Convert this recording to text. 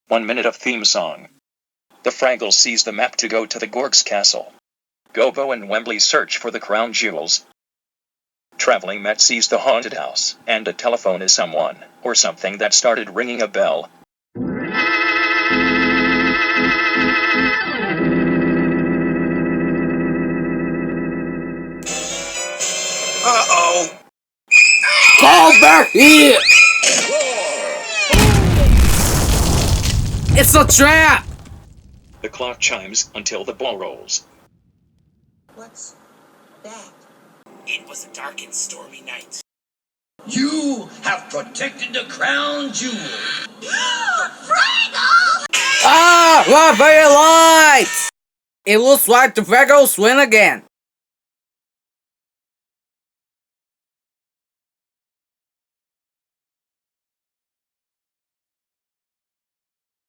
1 minute of theme song. The Fraggle sees the map to go to the Gorg's castle. Gobo and Wembley search for the crown jewels. Traveling Matt sees the haunted house, and a telephone is someone, or something that started ringing a bell. Uh-oh! Come back here! It's a trap! The clock chimes until the ball rolls. What's that? It was a dark and stormy night. You have protected the crown jewel. Fraggle! Ah! What very light! It looks like the Fraggles win again.